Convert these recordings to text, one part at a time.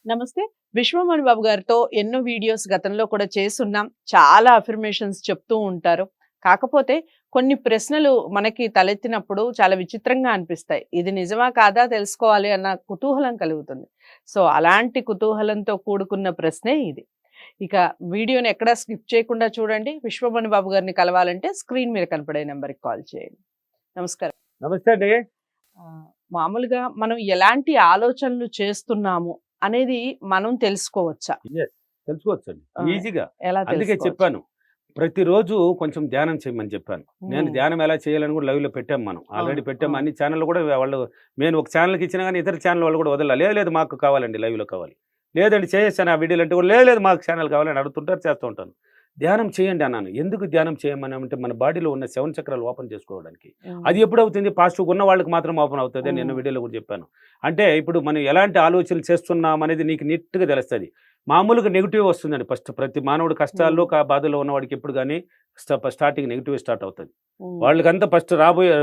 నమస్తే. విశ్వమణి బాబు గారితో ఎన్నో వీడియోస్ గతంలో కూడా చేసున్నాం. చాలా అఫర్మేషన్స్ చెప్తూ ఉంటారు. కాకపోతే కొన్ని ప్రశ్నలు మనకి తలెత్తినప్పుడు చాలా విచిత్రంగా అనిపిస్తాయి. ఇది నిజమా కాదా తెలుసుకోవాలి అన్న కుతూహలం కలుగుతుంది. సో, అలాంటి కుతూహలంతో కూడుకున్న ప్రశ్నే ఇది. ఇక వీడియోని ఎక్కడా స్కిప్ చేయకుండా చూడండి. విశ్వమణి బాబు గారిని కలవాలంటే స్క్రీన్ మీద కనపడే నెంబర్‌కి కాల్ చేయండి. నమస్కారం. నమస్తే అండి. మామూలుగా మనం ఎలాంటి ఆలోచనలు చేస్తున్నాము అనేది మనం తెలుసుకోవచ్చా? యెస్. తెలుసుకోవచ్చండి. ఆ! ఈజీగా. ఎలా అందుకే తెలుసుకోవచ్చు? చెప్పాను. ప్రతిరోజు కొంచెం ధ్యానం చేయమని చెప్పాను. నేను హ్మ్. ధ్యానం ఎలా చేయాలని కూడా లైవ్‌లో పెట్టాం మనం. ఆల్రెడీ అవును. పెట్టాము. అవును. అన్ని ఛానెల్‌లు కూడా వాళ్ళు నేను ఒక ఛానెల్‌కి ఇచ్చినా గాని ఇతర ఛానెల్ వాళ్ళు కూడా వదలలా. లేదు లేదు మాకు కావాలండి లైవ్‌లో కావాలి. లేదండి చేసేసాను ఆ వీడియోలు అంటే కూడా లేదు లేదు మాకు ఛానెల్ కావాలని అడుగుతుంటారు చేస్తూ ఉంటాను. ధ్యానం చేయండి అన్నాను. ఎందుకు ధ్యానం చేయమన్నామంటే మన బాడీలో ఉన్న 7 చక్రాలు ఓపెన్ చేసుకోవడానికి. హ్మ్. అది ఎప్పుడవుతుంది పాజిటివ్‌గా ఉన్న వాళ్ళకి మాత్రం ఓపెన్ అవుతది అని నేను హ్మ్. వీడియోలో కూడా చెప్పాను. అంటే ఇప్పుడు మనం ఎలాంటి ఆలోచనలు చేస్తున్నాం అనేది నీకు నీట్‌గా తెలుస్తది. మామూలుగా నెగెటివ్ వస్తుందండి ఫస్ట్ ప్రతి మానవుడు కష్టాల్లో, హ్మ్. బాధలో ఉన్నవాడికి ఎప్పుడు గాని స్టార్టింగ్ నెగెటివే స్టార్ట్ అవుతది. హ్మ్. వాళ్ళకంతా ఫస్ట్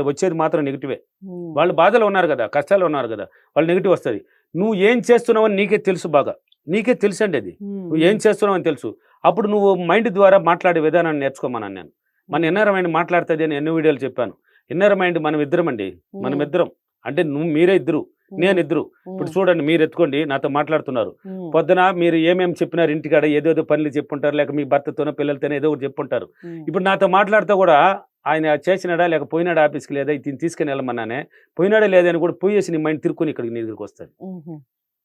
వచ్చేది మాత్రం నెగెటివే. హ్మ్. వాళ్ళు బాధలో ఉన్నారు గదా! కష్టాల్లో ఉన్నారు గదా! వాళ్ళు నెగెటివ్ వస్తది. నువ్వు ఏం చేస్తున్నావని నీకే తెలుసు బాగా. నీకే తెలుసండి అది. హ్మ్. నువ్వు ఏం హ్మ్. చేస్తున్నావని తెలుసు. అప్పుడు నువ్వు మైండ్ ద్వారా మాట్లాడే విధానాన్ని నేర్చుకోమన్నాను నేను. మన హ్మ్. ఇన్నర్ మైండ్ మాట్లాడుతది అని ఎన్నో వీడియోలు చెప్పాను. ఇన్నర్ మైండ్ మనం ఇద్దరమండి. హ్మ్. మనమిద్దరం. అంటే మీరే ఇద్దరు. హ్మ్. నేనిద్దరు. ఇప్పుడు హ్మ్. చూడండి మీరెత్తుకోండి నాతో మాట్లాడుతున్నారు. హ్మ్. పొద్దున మీరు ఏమేమి చెప్పినారు ఇంటికాడ ఏదేదో పనులు చెప్పుంటారు. లేక మీ భర్తతోనో, పిల్లలతోనో ఏదో ఒకటి చెప్పుంటారు. హ్మ్. ఇప్పుడు నాతో మాట్లాడుతూ గూడా ఆయన చేసినాడా లేక పోయినాడా ఆఫీస్‌కి లేదా దీన్ని తీసుకొని వెళ్ళమన్నానే. పోయినాడా లేదా అని కూడా పోయేసి నీ మైండ్ తిరుక్కొని ఇక్కడికి నీ దగ్గరికొస్తది. హుహు.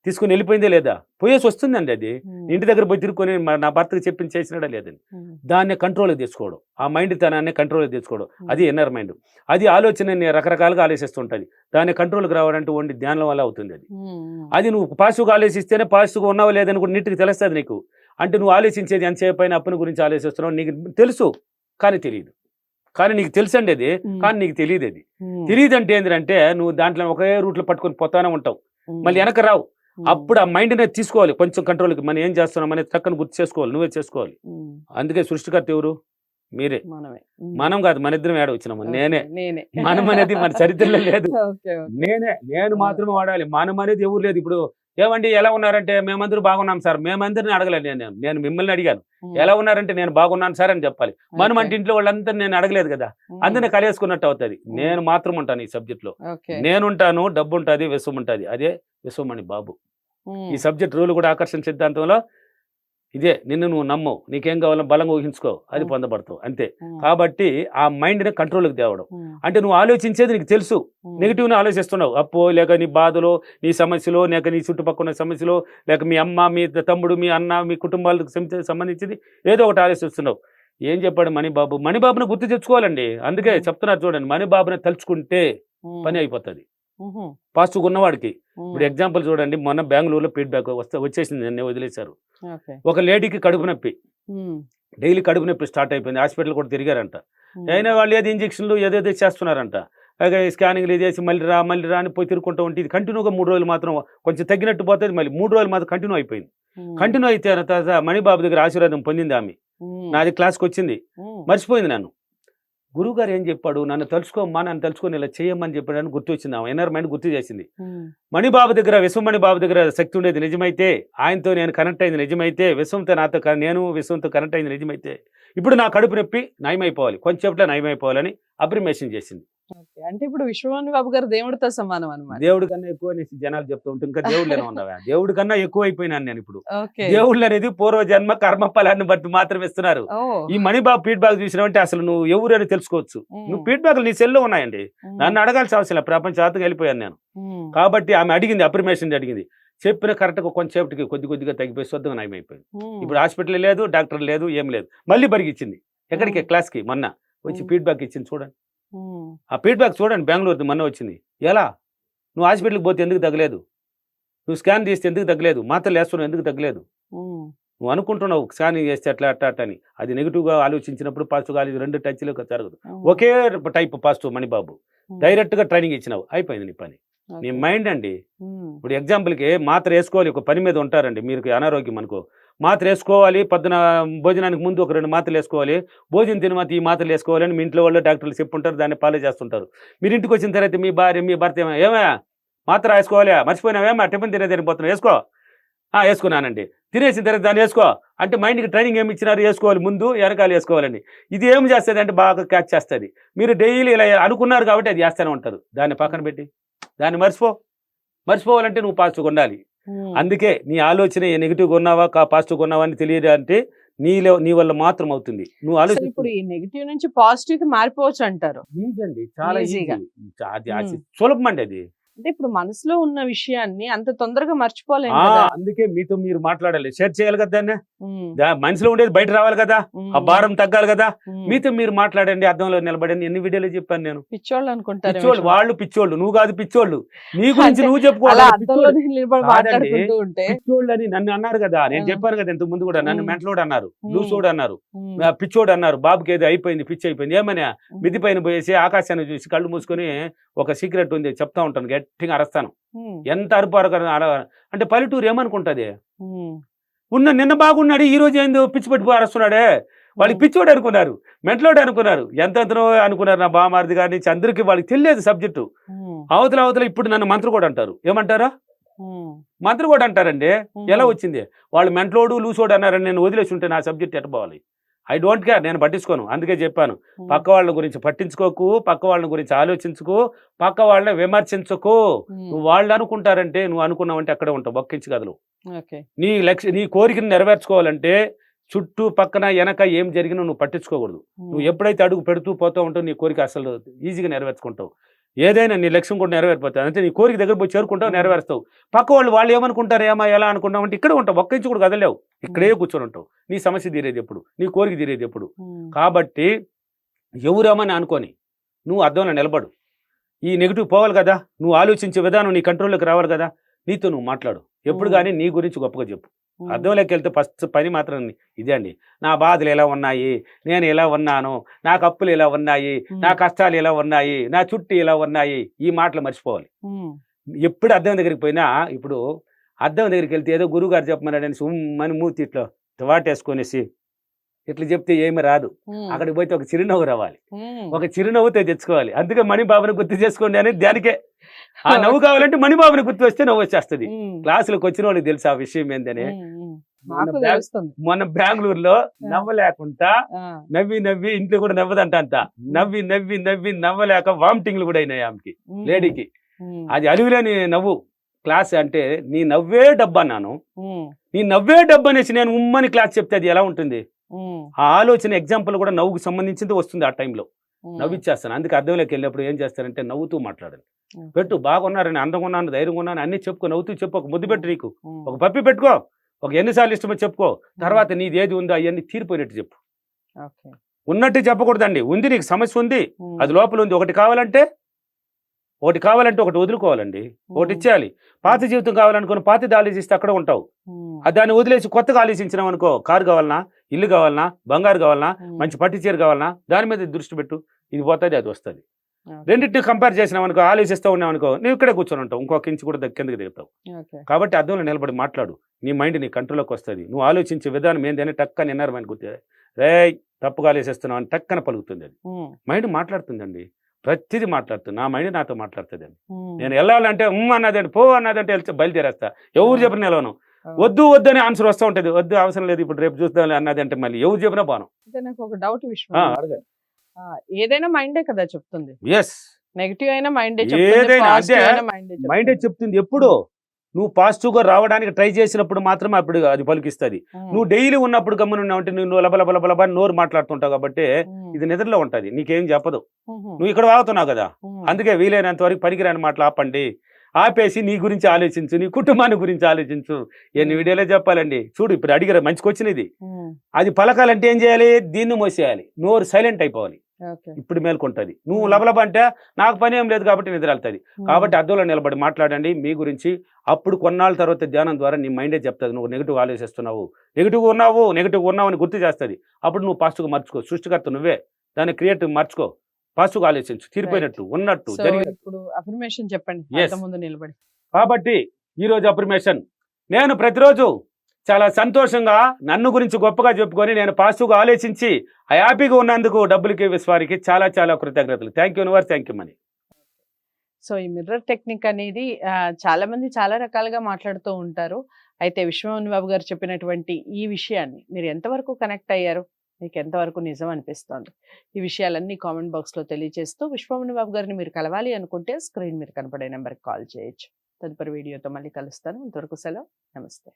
తీసుకొని వెళ్ళిపోయిందే లేదా? పోయేసి వస్తుందండి అది. హ్మ్. ఇంటి దగ్గర పోయి తిరుక్కొని నా భర్తకి చెప్పింది చేసినాడా లేదని. హ్మ్. దాన్ని కంట్రోల్‌కి తెచ్చుకోవడం. ఆ మైండ్ తనాన్ని కంట్రోల్‌కి తెచ్చుకోవడం. అది హ్మ్. Inner mind. అది ఆలోచనని రకరకాలుగా ఆలోచిస్తుంటది. దాన్ని కంట్రోల్‌కి రావాలంటే ఓన్లీ ధ్యానం వల్ల అవుతుంది అది. హ్మ్. అది నువ్వు పాజిటివ్‌గా ఆలోచిస్తేనే పాజిటివ్‌గా ఉన్నావా లేదని కూడా నీట్‌గా తెలుస్తది నీకు. అంటే నువ్వు ఆలోచించేది ఎంతసేపైనా అప్పుని గురించి ఆలోచిస్తున్నావు నీకు తెలుసు. కానీ తెలీదు. కానీ నీకు తెలుసండి అది. హ్మ్. కానీ నీకు తెలీదది. హ్మ్. తెలీదంటే ఏందిరంటే నువ్వు దాంట్లో ఒకే రూట్‌లో పట్టుకొని పోతానే ఉంటావు. మళ్ళీ హ్మ్. వెనక్కి రావు. హ్మ్. అప్పుడు ఆ మైండ్‌నే తీసుకోవాలి కొంచెం కంట్రోల్‌కి. మనం ఏం చేస్తున్నాం అనేది టక్కన గుర్తు చేసుకోవాలి. నువ్వే చేసుకోవాలి. హ్మ్. అందుకే సృష్టికర్త ఎవరు? మీరే. మనమే. హ్మ్. మనం కాదు మనిద్దరం ఏడ వచ్చినాము. ఓకే. నేనే. నేనే. మనం అనేది మన చరిత్రలో లేదు. ఓకే. ఓకే. నేనే. నేను ఆ! మాత్రమే వాడాలి. మనం అనేది ఎవరు లేదు. ఇప్పుడు ఏవండీ ఎలా ఉన్నారంటే మేమందరూ బాగున్నాం సార్. మేమందరిని అడగలేదు నేను. నేను మిమ్మల్ని అడిగాను. హ్మ్. ఎలా ఉన్నారంటే నేను బాగున్నాను సార్ అని చెప్పాలి. మనం ఓకే. అంటే ఇంట్లో వాళ్ళందరిని నేను అడగలేదు కదా! హ్మ్. అందరిని కలియేసుకున్నట్టు అవుతది. హ్మ్. నేను మాత్రం ఉంటాను ఈ సబ్జెక్ట్‌లో. ఓకే. నేనుంటాను, డబ్బుంటది, విశ్వం ఉంటది. అదే విశ్వమణి బాబు. హ్మ్. ఈ సబ్జెక్ట్ రూల్ కూడా ఆకర్షణ సిద్ధాంతంలో ఇదే. నిన్ను నువ్వు నమ్ము. నీకేం కావాలో బలంగా ఊహించుకో. అది హ్మ్. పొందబడతావు. అంతే. హ్మ్. కాబట్టి ఆ మైండ్‌ని కంట్రోల్‌కి తేవడం. హ్మ్. అంటే నువ్వు ఆలోచించేది నీకు తెలుసు. హ్మ్. నెగెటివ్‌ని ఆలోచిస్తున్నావు. అప్పో, లేక నీ బాధలో, నీ సమస్యలో, లేక నీ చుట్టుపక్కల ఉన్న సమస్యలో, లేక మీ అమ్మ, మీ తమ్ముడు, మీ అన్న, మీ కుటుంబాలకు సంబంధించింది ఏదో ఒకటి ఆలోచిస్తున్నావు. ఏం చెప్పాడు మణిబాబు? మణిబాబుని గుర్తు తెచ్చుకోవాలండి. అందుకే హ్మ్. చెప్తున్నారు చూడండి. మణిబాబుని తలుచుకుంటే హ్మ్. పని అయిపోతది. హుహు. పాజిటివ్‌గా ఉన్నవాడికి. ఇప్పుడు హ్మ్. ఎగ్జాంపుల్ చూడండి. మొన్న బెంగుళూరులో ఫీడ్‌బ్యాక్ వచ్చేసింది. నిన్నే వదిలేశారు. ఓకే. ఒక లేడీకి కడుపు నొప్పి. హ్మ్. డైలీ కడుపు నొప్పి స్టార్ట్ అయిపోయింది. హాస్పిటల్ కూడా తిరిగారంట. హ్మ్. అయినా వాళ్ళు ఏదో ఇంజెక్షన్‌లు ఏదేదో చేస్తున్నారంట. అలాగే స్కానింగ్‌లు ఇది చేసి మళ్ళీ రా అని పోయి తిరుక్కుంటూ ఉంటే ఇది కంటిన్యూగా 3 రోజులు మాత్రం కొంచెం తగ్గినట్టు పోతది. మళ్ళీ 3 రోజులు మాత్రం కంటిన్యూ అయిపోయింది. హ్మ్. కంటిన్యూ అయితే తర్వాత మణిబాబు దగ్గర ఆశీర్వాదం పొందింది ఆమె. హ్మ్. నాది క్లాస్‌కొచ్చింది. హ్మ్. మర్చిపోయింది నన్ను. గురువుగారు ఏం చెప్పాడు? నన్ను తలుచుకోమ్మా, నన్ను తలుచుకొని ఇలా చేయమని చెప్పాడని గుర్తొచ్చింది ఆమె. ఇన్నర్ మైండ్ గుర్తు చేసింది. హ్మ్. మణిబాబు దగ్గర విశ్వమణి బాబు దగ్గర శక్తి ఉండేది నిజమైతే, ఆయనతో నేను కనెక్ట్ అయింది నిజమైతే, విశ్వంతో నేను విశ్వంతో కనెక్ట్ అయింది నిజమైతే, ఇప్పుడు నా కడుపు నొప్పి నయమైపోవాలి. కొంచెంసేపట్లో నయమైపోవాలని అఫర్మేషన్ చేసింది. ఓకే. అంటే ఇప్పుడు విశ్వమణి బాబు గారు దేవుడితో సమానం అన్నమాట. దేవుడి కన్నా ఎక్కువ అనేసి జనాలు చెప్తూ ఉంటే ఇంకా దేవుళ్ళేనా ఉన్నావా? దేవుడి కన్నా ఎక్కువైపోయినాను నేనిప్పుడు. ఓకే. దేవుళ్ళనేది పూర్వజన్మ కర్మ ఫలాన్ని బట్టి మాత్రమే ఇస్తున్నారు. ఓహ్! ఈ మణిబాబు ఫీడ్‌బ్యాక్ చూసినావంటే అసలు నువ్వు ఎవరని తెలుసుకోవచ్చు. నువ్వు హ్మ్. ఫీడ్‌బ్యాక్‌లు నీ సెల్‌లో ఉన్నాయండి. హ్మ్. నన్ను అడగాల్సిన అవసరం లేదు. ప్రపంచవ్యాప్తంగా వెళ్ళిపోయాను నేను. హ్మ్. కాబట్టి ఆమె అడిగింది అఫర్మేషన్ అడిగింది. చెప్పిన కరెక్ట్‌గా కొంచెంసేపటికి కొద్ది కొద్దిగా తగ్గిపోయి శుద్ధంగా నయమైపోయింది. హ్మ్. ఇప్పుడు హాస్పిటల్ లేదు, డాక్టర్ లేదు, ఏం లేదు. మళ్ళీ పరిగిచ్చింది. ఎక్కడికి హ్మ్. క్లాస్‌కి మొన్న. వచ్చి హ్మ్. ఫీడ్‌బ్యాక్ ఇచ్చింది చూడండి. హ్మ్. ఆ ఫీడ్‌బ్యాక్ చూడండి బెంగుళూరుది మొన్న వచ్చింది. ఎలా? నువ్వు హాస్పిటల్‌కి పోతే ఎందుకు తగ్గలేదు? నువ్వు స్కాన్ తీస్తే ఎందుకు తగ్గలేదు? మాత్రలేస్తున్నావు ఎందుకు తగ్గలేదు? హ్మ్. నువ్వు అనుకుంటున్నావు స్కానింగ్ చేస్తే అట్లా అని. అది నెగెటివ్‌గా ఆలోచించినప్పుడు పాజిటివ్‌గా 2 టచ్‌లో జరగదు. హ్మ్. ఒకే టైప్ పాజిటివ్ మణిబాబు. హ్మ్. డైరెక్ట్‌గా ట్రైనింగ్ ఇచ్చినావు. అయిపోయింది నీ పని. నీ ఓకే. మైండ్ అండి. హ్మ్. ఇప్పుడు ఎగ్జాంపుల్‌కి మాత్ర ఏసుకోవాలి. ఒక పని మీద ఉంటారండి. మీకు అనారోగ్యం అనుకో. మాత్ర ఏసుకోవాలి. పొద్దున భోజనానికి ముందు ఒక 2 మాత్రలేసుకోవాలి. భోజనం తిని మాత్రం ఈ మాత్రలేసుకోవాలని మీ ఇంట్లో వాళ్ళు డాక్టర్లు చెప్పుంటారు. దాన్ని ఫాలో చేస్తుంటారు. మీరు ఇంటికొచ్చిన తర్వాత మీ భార్య, మీ భర్త ఏమయ్యా మాత్ర ఏసుకోవాలా? మర్చిపోయినావేమా టిఫిన్ తినేదానికి పోతున్నావు ఏసుకో. వేసుకున్నానండి. తినేసిన తర్వాత దాన్ని వేసుకో అంటే మైండ్కి ట్రైనింగ్ ఏమి ఇచ్చినారు, వేసుకోవాలి ముందు వెనకాల వేసుకోవాలండి. ఇది ఏం చేస్తుంది అంటే బాగా క్యాచ్ చేస్తుంది. మీరు డైలీ ఇలా అనుకున్నారు కాబట్టి అది చేస్తూనే ఉంటారు. దాన్ని పక్కన పెట్టి దాన్ని మర్చిపోవాలంటే నువ్వు పాజిటివ్గా ఉండాలి. అందుకే నీ ఆలోచన నెగిటివ్గా ఉన్నావా పాజిటివ్గా ఉన్నావా అని తెలియదంటే నీ వల్ల మాత్రం అవుతుంది. నువ్వు ఆలోచన ఇప్పుడు ఈ నెగిటివ్ నుంచి పాజిటివ్ కి మారిపోవచ్చు అంటారు. ఈజీ అండి, చాలా ఈజీగా. అది సులభం అండి అది. అంటే ఇప్పుడు మనసులో ఉన్న విషయాన్ని అంత తొందరగా మర్చిపోలేము ఆ, కదా. అందుకే మీతో మీరు మాట్లాడాలి, షేర్ చేయాలి కదా దాన్ని. ఉమ్, మనసులో ఉండేది బయట రావాలి కదా, ఉమ్, ఆ భారం తగ్గాలి కదా. ఉమ్. మీతో మీరు మాట్లాడండి, అద్దంలో నిలబడండి. ఎన్ని వీడియోలు చెప్పాను నేను. పిచ్చోళ్ళు అనుకుంటారు పిచ్చోళ్ళు వాళ్ళు, పిచ్చోళ్ళు నువ్వు కాదు. పిచ్చోళ్ళు నీ గురించి అంటే నువ్వు అలా చెప్పుకోవాలి. అద్దంలో నిలబడి కాదండి. మాట్లాడుకుంటూ ఉంటే పిచ్చోళ్ళు అని నన్ను అన్నారు కదా, నేను ఆ. చెప్పాను కదా ఇంతకు ముందు కూడా. నన్ను ఉమ్. మెంటలోడు అన్నారు, ఉమ్. లూసోడు అన్నారు, ఉమ్, పిచ్చోడు అన్నారు. బాబుకి ఏదో అయిపోయింది, పిచ్చి అయిపోయింది. ఏమన్నా ఉమ్, మిద్ది పైన పోయేసి ఆకాశాన్ని చూసి కళ్ళు మూసుకొని ఒక సీక్రెట్ ఉంది చెప్తా ఉంటాను, గట్టిగా అరస్తాను. ఉమ్, ఎంత అరుపారు అంటే పల్లెటూరు ఏమనుకుంటది, ఉమ్, నిన్న బాగున్నాడు ఈ రోజు ఏందో పిచ్చి పట్టిపోయి అరుస్తున్నాడే. వాళ్ళకి పిచ్చోడు అనుకున్నారు, మెంటలోడు అనుకున్నారు, ఎంతెంతనో అనుకున్నారు. నా బామారిది గారి నుంచి అందరికీ వాళ్ళకి తెలియదు సబ్జెక్టు. ఉమ్, అవతల ఇప్పుడు నన్ను మంత్రి కూడా అంటారు. ఏమంటారా? ఉమ్, మంత్రి కూడా అంటారండి. ఉమ్. ఎలా వచ్చింది? వాళ్ళు మెంటలోడు లూసోడు అన్నారని నేను వదిలేసి ఉంటే నా సబ్జెక్ట్ ఎట్టపోవాలి? ఐ డోంట్ కేర్, నేను పట్టించుకోను. అందుకే చెప్పాను, ఉమ్, పక్క వాళ్ళ గురించి పట్టించుకోకు, పక్క వాళ్ళ గురించి ఆలోచించుకో, పక్క వాళ్ళని విమర్శించుకో. ఉమ్. నువ్వు వాళ్ళు అనుకుంటారంటే నువ్వు అనుకున్నావంటే అక్కడే ఉంటావు, బొక్కించి కదలు. ఓకే. నీ కోరికను నెరవేర్చుకోవాలంటే చుట్టూ పక్కన వెనక ఏం జరిగినా నువ్వు పట్టించుకోకూడదు. నువ్వు ఎప్పుడైతే అడుగు పెడుతూ పోతూ ఉంటావు నీ కోరిక అసలు ఈజీగా నెరవేర్చుకుంటావు. ఏదైనా నీ లక్ష్యం కూడా నెరవేరిపోతుంది. అంటే నీ కోరిక దగ్గర పోయి చేరుకుంటావు, నెరవేరుస్తావు. పక్క వాళ్ళు ఏమనుకుంటారు, ఏమా ఎలా అనుకుంటావు అంటే ఇక్కడే ఉంటావు, ఒక్క ఇంచు కూడా కదలేవు, ఇక్కడే కూర్చొని ఉంటావు. నీ సమస్య తీరేది ఎప్పుడు, నీ కోరిక తీరేది ఎప్పుడు. ఉమ్, కాబట్టి ఎవరేమని అనుకొని నువ్వు అద్దంలో నిలబడు. ఈ నెగిటివ్ పోవాలి కదా, నువ్వు ఆలోచించే విధానం నీ కంట్రోల్లోకి రావాలి కదా. నీతో నువ్వు మాట్లాడు ఎప్పుడు కానీ, నీ గురించి గొప్పగా చెప్పు. ఉమ్, అద్దంలోకి వెళ్తే ఫస్ట్ పని మాత్రం ఇదే అండి. నా బాధలు ఎలా ఉన్నాయి, నేను ఎలా ఉన్నాను, నాకు అప్పులు ఎలా ఉన్నాయి, నా కష్టాలు ఎలా ఉన్నాయి, నా చుట్టూ ఎలా ఉన్నాయి, ఈ మాటలు మర్చిపోవాలి. ఉమ్, ఎప్పుడు అద్దం దగ్గరికి పోయినా, ఇప్పుడు అద్దం దగ్గరికి వెళ్తే ఏదో గురువు గారు చెప్పమన్నాడని సుమ్మని మూతి ఇట్లా వాటేసుకొనేసి ఇట్లా చెప్తే ఏమి రాదు. ఉమ్, అక్కడికి పోతే ఒక చిరునవ్వు రావాలి, ఉమ్. ఒక చిరునవ్వుతో తెచ్చుకోవాలి. అందుకే మణిబాబుని గుర్తు చేసుకోండి అనేది దానికే. ఆ నవ్వు కావాలంటే మణిబాబుని గుర్తు వస్తే నవ్వు వచ్చేస్తుంది. ఉమ్, క్లాసులకు వచ్చిన వాళ్ళకి తెలుసు ఆ విషయం ఏందని. ఉమ్, ఉమ్. నాకు తెలుస్తుంది. మొన్న బెంగళూరులో నవ్వలేకుండా ఆ, నవ్వి ఇంట్లో కూడా నవ్వదంట అంత. నవ్వి నవ్వలేక వామిటింగ్లు కూడా అయినాయి ఆమెకి, ఉమ్, లేడీకి. ఉమ్, అది అలుగులేని నవ్వు. క్లాస్ అంటే నీ నవ్వే డబ్బు అన్నాను, ఉమ్, నీ నవ్వే డబ్బు అనేసి నేను ఉమ్మని క్లాస్ చెప్తే అది ఎలా ఉంటుంది? ఉమ్, ఆ ఆలోచన ఎగ్జాంపుల్ కూడా నవ్వుకు సంబంధించింది వస్తుంది ఆ టైంలో. ఉమ్. నవ్విచ్చేస్తాను. అందుకే అర్థంలోకి వెళ్ళినప్పుడు ఏం చేస్తారంటే నవ్వుతూ మాట్లాడండి. ఓకే. పెట్టు, బాగున్నారని, అందంగా ఉన్నాను, ధైర్యంగా ఉన్నాను అన్ని చెప్పుకో, నవ్వుతూ చెప్పు. ఒక ముద్దు పెట్టు, నీకు ఉమ్, ఒక పప్పి పెట్టుకో, ఒక ఎన్నిసార్లు ఇష్టమో చెప్పుకో. తర్వాత నీది ఏది ఉందో అవన్నీ తీరిపోయినట్టు చెప్పు. ఓకే. ఉన్నట్టు చెప్పకూడదండి. ఉంది, నీకు సమస్య ఉంది, ఉమ్, అది లోపల ఉంది. ఒకటి కావాలంటే ఒకటి వదులుకోవాలండి, ఒకటి ఇచ్చేయాలి. పాత జీవితం కావాలనుకుని పాతది ఆలోచిస్తే అక్కడ ఉంటావు. ఉమ్, దాన్ని వదిలేసి కొత్తగా ఆలోచించినావు అనుకో, కారు కావాలన్నా, ఇల్లు కావాలన్నా, బంగారు కావాలన్నా, ఉమ్. మంచి పట్టు చీర కావాలన్నా, దాని మీద దృష్టి పెట్టు. ఇది పోతుంది, అది వస్తుంది. ఓకే. రెండింటిని కంపేర్ చేసినావు అనుకో, ఆలోచిస్తూ ఉన్నావు అనుకో, నువ్వు ఇక్కడే కూర్చొని ఉంటావు, ఇంకొక ఇంచు కూడా కిందకి దిగుతావు. ఓకే. కాబట్టి అద్దంలో నిలబడి మాట్లాడు. నీ మైండ్ నీ కంట్రోల్లోకి వస్తుంది. నువ్వు ఆలోచించే విధానం ఏందని టక్కని విన్నారని గుర్తు, రే తప్పుగా ఆలోచిస్తున్నావు అని టక్కన పలుకుతుంది. అది ఉమ్, మైండ్ మాట్లాడుతుందండి, ప్రతిదీ మాట్లాడుతుంది. నా మైండ్ నాతో మాట్లాడుతుంది. ఉమ్. నేను వెళ్ళాలంటే అన్నదంటే, పో అన్నదంటే వెళ్తే బయలుదేరేస్తా. ఎవరు చెప్పిన నిలవను. ఆ. వద్దు అని ఆన్సర్ వస్తూ ఉంటుంది. వద్దు, అవసరం లేదు, ఇప్పుడు రేపు చూద్దాం అన్నది అంటే మళ్ళీ ఎవరు చెప్పినా బాను. అయితే నాకు ఒక డౌట్ విషయం. అడగండి. ఏదైనా మైండే కదా చెప్తుంది. ఎస్, నెగిటివ్ అయినా మైండే ఏదైనా అదే మైండే మైండే చెప్తుంది. ఎప్పుడు నువ్వు పాజిటివ్గా రావడానికి ట్రై చేసినప్పుడు మాత్రమే అప్పుడు అది పలికిస్తుంది. నువ్వు డైలీ ఉన్నప్పుడు గమ్మునున్నావు అంటే నువ్వు లబలబలబలబా నోరు మాట్లాడుతుంటావు కాబట్టి ఇది నిద్రలో ఉంటుంది, నీకేం చెప్పదు. నువ్వు ఇక్కడ వాగుతున్నావు కదా, అందుకే వీలైనంత వరకు పనికిరాని మాటలు ఆపండి. ఆపేసి నీ గురించి ఆలోచించు, నీ కుటుంబాన్ని గురించి ఆలోచించు. ఎన్ని వీడియోలో చెప్పాలండి. చూడు, ఇప్పుడు అడిగారు మంచి క్వశ్చన్ ఇది. అది పలకాలంటే ఏం చేయాలి? దీన్ని మోసేయాలి, నోరు సైలెంట్ అయిపోవాలి. ఇప్పుడు మేల్కొంటుంది. నువ్వు లబలబ అంటే నాకు పని ఏం లేదు కాబట్టి నిద్ర వెళ్తుంది. కాబట్టి అద్దంలో నిలబడి మాట్లాడండి మీ గురించి. అప్పుడు కొన్నాళ్ళ తర్వాత ధ్యానం ద్వారా నీ మైండే చెప్తుంది నువ్వు నెగిటివ్ ఆలోచిస్తున్నావు, నెగిటివ్గా ఉన్నావు అని గుర్తు చేస్తుంది. అప్పుడు నువ్వు పాజిటివ్గా మార్చుకో. సృష్టికర్త నువ్వే, దాన్ని క్రియేటివ్ మార్చుకో. పాజిటివ్గా ఆలోచించు, తీరిపోయినట్టు ఉన్నట్టు జరిగినట్టు. ఇప్పుడు అఫర్మేషన్ చెప్పండి. Yes. అద్దం ముందు నిలబడి. కాబట్టి ఈరోజు అఫర్మేషన్, నేను ప్రతిరోజు చాలా సంతోషంగా నన్ను గురించి గొప్పగా చెప్పుకొని నేను పాజిటివ్గా ఆలోచించి హ్యాపీగా ఉన్నందుకు డబ్బులకి విశ్వారికి చాలా చాలా కృతజ్ఞతలు. Thank you universe, thank you money. So ఈ మిర్రర్ టెక్నిక్ అనేది చాలా మంది చాలా రకాలుగా మాట్లాడుతూ ఉంటారు. అయితే విశ్వమోహన్ బాబు గారు చెప్పినటువంటి ఈ విషయాన్ని మీరు ఎంతవరకు కనెక్ట్ అయ్యారు? మీకు ఎంతవరకు నిజం అనిపిస్తోంది? ఈ విషయాలన్నీ కామెంట్ బాక్స్లో తెలియజేస్తూ విశ్వమోహన్ బాబు గారిని మీరు కలవాలి అనుకుంటే స్క్రీన్ మీద కనపడే నెంబర్కి కాల్ చేయొచ్చు. తదుపరి వీడియోతో మళ్ళీ కలుస్తాను. అంతవరకు సెలవు. నమస్తే.